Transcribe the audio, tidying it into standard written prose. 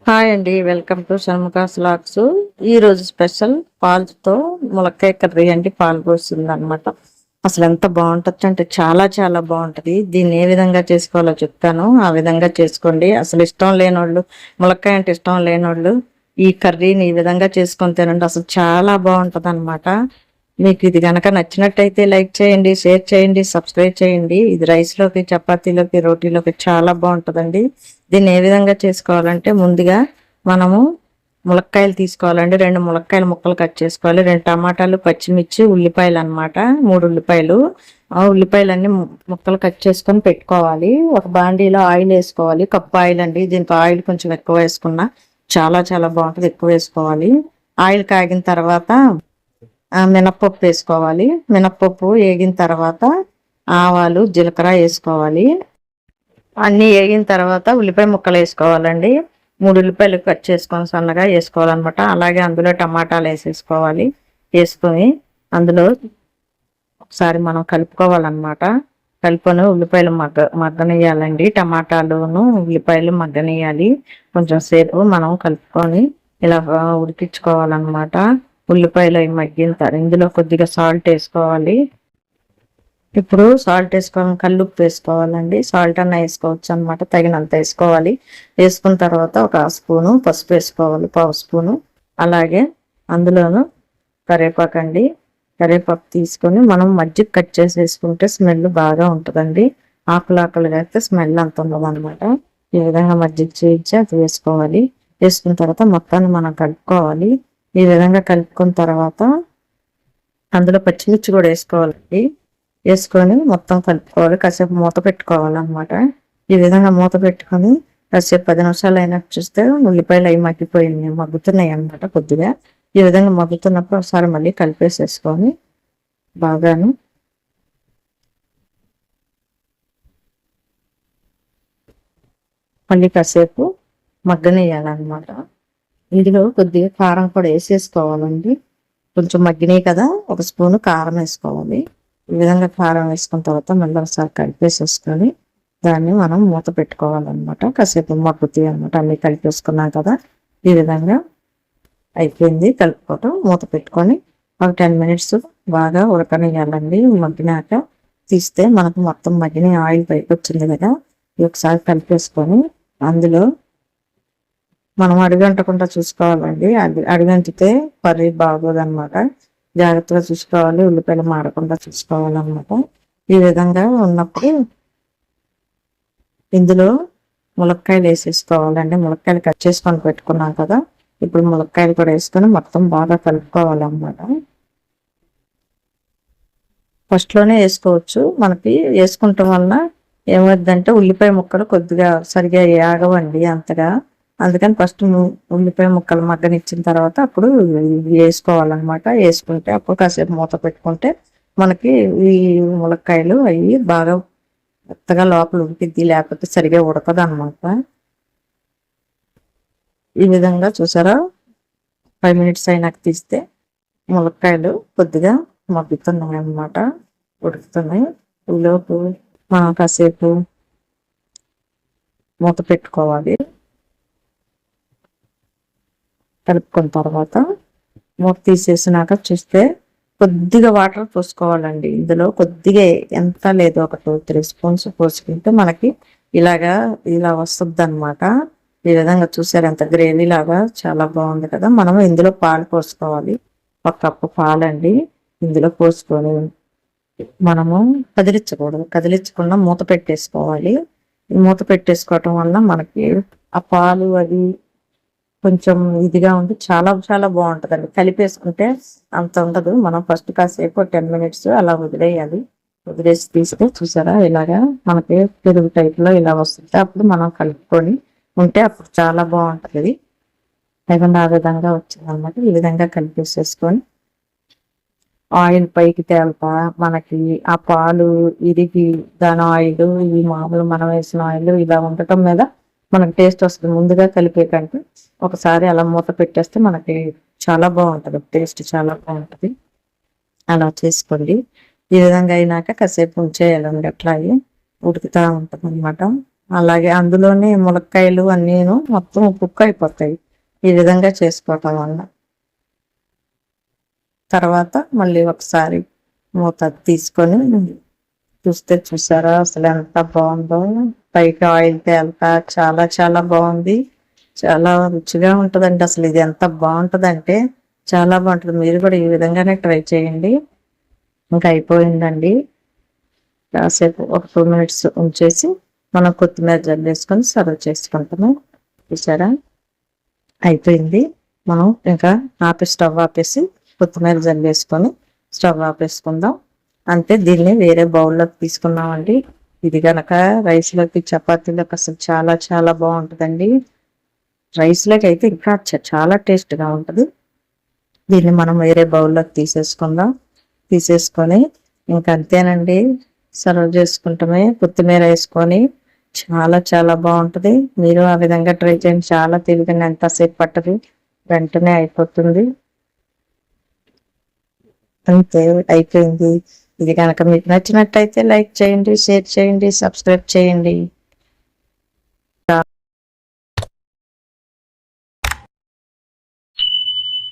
Hi అండి, welcome to షణ్ముఖాస్ vlogs. ఈరోజు special పాలతో ములక్కాయ కర్రీ అండి. పాలు పోస్తుంది అనమాట. అసలు ఎంత బాగుంటుంది అంటే చాలా చాలా బాగుంటుంది. దీన్ని ఏ విధంగా చేసుకోవాలో చెప్తాను, ఆ విధంగా చేసుకోండి. అసలు ఇష్టం లేనోళ్ళు, ములక్కాయ అంటే ఇష్టం లేనోళ్ళు ఈ కర్రీని ఈ విధంగా చేసుకొని తినండి. అసలు చాలా బాగుంటుంది అనమాట. మీకు ఇది కనుక నచ్చినట్టయితే లైక్ చేయండి, షేర్ చేయండి, సబ్స్క్రైబ్ చేయండి. ఇది రైస్లోకి, చపాతీలోకి, రోటీలోకి చాలా బాగుంటుందండి. దీన్ని ఏ విధంగా చేసుకోవాలంటే ముందుగా మనము ములక్కాయలు తీసుకోవాలండి. 2 ములక్కాయల ముక్కలు కట్ చేసుకోవాలి. 2 టమాటాలు, పచ్చిమిర్చి, ఉల్లిపాయలు అనమాట. 3 ఉల్లిపాయలు. ఆ ఉల్లిపాయలన్నీ ముక్కలు కట్ చేసుకొని పెట్టుకోవాలి. ఒక బాండీలో ఆయిల్ వేసుకోవాలి. కప్పు ఆయిల్ అండి. దీనికి ఆయిల్ కొంచెం ఎక్కువ వేసుకున్నా చాలా చాలా బాగుంటుంది. ఎక్కువ వేసుకోవాలి. ఆయిల్ కాగిన తర్వాత మినప్పప్పు వేసుకోవాలి. మినప్పప్పు వేగిన తర్వాత ఆవాలు, జీలకర్ర వేసుకోవాలి. అన్నీ వేగిన తర్వాత ఉల్లిపాయ ముక్కలు వేసుకోవాలండి. 3 ఉల్లిపాయలు కట్ చేసుకొని సన్నగా వేసుకోవాలన్నమాట. అలాగే అందులో టమాటాలు వేసేసుకోవాలి. వేసుకొని అందులో ఒకసారి మనం కలుపుకోవాలన్నమాట. కలుపుకొని ఉల్లిపాయలు మగ్గనియాలండి. టమాటాలును ఉల్లిపాయలు మగ్గనియాలి. కొంచెం సేపు మనం కలుపుకొని ఇలా ఉడికించుకోవాలన్నమాట. ఉల్లిపాయలు అవి మగ్గిన తర్వాత ఇందులో కొద్దిగా సాల్ట్ వేసుకోవాలి. ఇప్పుడు సాల్ట్ వేసుకోవాలి, కల్లుప్పు వేసుకోవాలండి. సాల్ట్ అన్న వేసుకోవచ్చు అనమాట, తగినంత వేసుకోవాలి. వేసుకున్న తర్వాత ఒక స్పూను పసుపు వేసుకోవాలి, పావు స్పూను. అలాగే అందులోను కరివేపాకు అండి. కరివేపాకు తీసుకొని మనం మజ్జిగ కట్ చేసి వేసుకుంటే స్మెల్ బాగా ఉంటుందండి. ఆకులు అయితే స్మెల్ అంత ఉండదు అనమాట. ఈ విధంగా మజ్జిగ చేయించి అది వేసుకోవాలి. వేసుకున్న తర్వాత మొత్తాన్ని మనం కలుపుకోవాలి. ఈ విధంగా కలుపుకున్న తర్వాత అందులో పచ్చిమిర్చి కూడా వేసుకోవాలండి. వేసుకొని మొత్తం కలుపుకోవాలి. కాసేపు మూత పెట్టుకోవాలన్నమాట. ఈ విధంగా మూత పెట్టుకొని కాసేపు 10 నిమిషాలు అయినట్టు చూస్తే ఉల్లిపాయలు అవి మగ్గుతున్నాయి అన్నమాట. కొద్దిగా ఈ విధంగా మగ్గుతున్నప్పుడు ఒకసారి మళ్ళీ కలిపేసేసుకొని బాగాను మళ్ళీ కాసేపు మగ్గనియాలన్నమాట. ఇందులో కొద్దిగా కారం కూడా వేసేసుకోవాలండి. కొంచెం మగ్గినాయి కదా, ఒక స్పూను కారం వేసుకోవాలి. ఈ విధంగా కారం వేసుకున్న తర్వాత మళ్ళీ ఒకసారి కలిపేసేసుకొని దాన్ని మనం మూత పెట్టుకోవాలన్నమాట. కాసేపు మగ్గుతాయి అనమాట. అన్నీ కలిపేసుకున్నాం కదా, ఈ విధంగా అయిపోయింది కలుపుకోవటం. మూత పెట్టుకొని ఒక 10 మినిట్స్ బాగా ఉడకనియాలండి. మగ్గినాక తీస్తే మనకు మొత్తం మగ్గిన ఆయిల్ పైకి వచ్చింది కదా, ఒకసారి కలిపేసుకొని అందులో మనం అడుగంటకుండా చూసుకోవాలండి. అడుగంటితే కర్రీ బాగోదన్నమాట. జాగ్రత్తగా చూసుకోవాలి. ఉల్లిపాయలు మాడకుండా చూసుకోవాలన్నమాట. ఈ విధంగా ఉన్నప్పుడు ఇందులో ములక్కాయలు వేసేసుకోవాలండి. ములక్కాయలు కట్ చేసుకొని పెట్టుకున్నాం కదా, ఇప్పుడు ములక్కాయలు కూడా వేసుకొని మొత్తం బాగా కలుపుకోవాలన్నమాట. ఫస్ట్లోనే వేసుకోవచ్చు. మనకి వేసుకుంటాం వలన ఏమవుతుందంటే ఉల్లిపాయ ముక్కలు కొద్దిగా సరిగా ఆగవండి అంతగా. అందుకని ఫస్ట్ ఉల్లిపాయ ముక్కలు మగ్గనిచ్చిన తర్వాత అప్పుడు వేసుకోవాలన్నమాట. వేసుకుంటే అప్పుడు కాసేపు మూత పెట్టుకుంటే మనకి ఈ ములక్కాయలు అవి బాగా మెత్తగా లోపల ఉడికిద్ది, లేకపోతే సరిగా ఉడకదు అనమాట. ఈ విధంగా చూసారా, 5 మినిట్స్ అయినాక తీస్తే ములక్కాయలు కొద్దిగా మగ్గుతున్నాయి అన్నమాట, ఉడుకుతున్నాయి. ఈలోపు మనం కాసేపు మూత పెట్టుకోవాలి. కలుపుకున్న తర్వాత మూత తీసేసినాక చూస్తే కొద్దిగా వాటర్ పోసుకోవాలండి. ఇందులో కొద్దిగా ఎంత లేదు, ఒక 2-3 స్పూన్స్ పోసుకుంటే మనకి ఇలా వస్తుంది అనమాట. ఈ విధంగా చూసారు, ఎంత గ్రేవీ లాగా చాలా బాగుంది కదా. మనం ఇందులో పాలు పోసుకోవాలి. 1 కప్పు పాలండి ఇందులో పోసుకొని మనము కదిలించకుండా మూత పెట్టేసుకోవాలి. మూత పెట్టేసుకోవటం వల్ల మనకి ఆ పాలు అది కొంచెం ఇదిగా ఉండి చాలా చాలా బాగుంటుందండి. కలిపేసుకుంటే అంత ఉండదు. మనం ఫస్ట్ కాసేపు 10 మినిట్స్ అలా వదిలేయాలి. వదిలేసి తీస్తే చూసారా, ఇలాగా మనకి పెరుగు టైప్లో ఇలా వస్తుంది. అప్పుడు మనం కలుపుకొని ఉంటే అప్పుడు చాలా బాగుంటుంది. లేకుండా ఆ విధంగా వచ్చింది అనమాట. ఈ విధంగా కలిపేసేసుకొని ఆయిల్ పైకి తేలుతా మనకి ఆ పాలు ఇరిగి దాని ఆయిల్, ఈ మామూలు మనం వేసిన ఆయిల్ ఇలా ఉండటం మీద మనకి టేస్ట్ వస్తుంది. ముందుగా కలిపే కంటే ఒకసారి అలా మూత పెట్టేస్తే మనకి చాలా బాగుంటుంది, టేస్ట్ చాలా బాగుంటుంది. అలా చేసుకోండి. ఈ విధంగా అయినాక కాసేపు ఉంచేయాలండి. అట్లాగే ఉడుకుతూ ఉంటుంది అనమాట. అలాగే అందులోనే ములక్కాయలు అన్నీను మొత్తం కుక్ అయిపోతాయి ఈ విధంగా చేసుకోవటం వల్ల. తర్వాత మళ్ళీ ఒకసారి మూత తీసుకొని చూస్తే చూసారా అసలు ఎంత బాగుందో, పైకి ఆయిల్ తేలుతా చాలా చాలా బాగుంది. చాలా రుచిగా ఉంటుందండి. అసలు ఇది ఎంత బాగుంటుందంటే చాలా బాగుంటుంది. మీరు కూడా ఈ విధంగానే ట్రై చేయండి. ఇంకా అయిపోయిందండి. కాసేపు ఒక 2 minutes ఉంచేసి మనం కొత్తిమీర జల్లేసుకొని సర్వ్ చేసుకుంటాము. చూసారా అయిపోయింది. మనం ఇంకా స్టవ్ ఆపేసి కొత్తిమీర జల్లేసుకొని స్టవ్ ఆపేసుకుందాం. అంతే. దీన్ని వేరే బౌల్లోకి తీసుకున్నామండి. ఇది కనుక రైస్లోకి చపాతీలోకి అసలు చాలా చాలా బాగుంటుందండి. రైస్లోకి అయితే ఇంకా చాలా టేస్ట్గా ఉంటుంది. దీన్ని మనం వేరే బౌల్లోకి తీసేసుకొని ఇంకా అంతేనండి, సర్వ్ చేసుకుంటామే. కొత్తిమీర వేసుకొని చాలా చాలా బాగుంటుంది. మీరు ఆ విధంగా ట్రై చేయండి. చాలా తెలివిగా ఎంతసేపు పట్టదు, వెంటనే అయిపోతుంది. అంతే అయిపోయింది. ఇది కనుక మీకు నచ్చినట్టయితే లైక్ చేయండి, షేర్ చేయండి, సబ్స్క్రైబ్ చేయండి.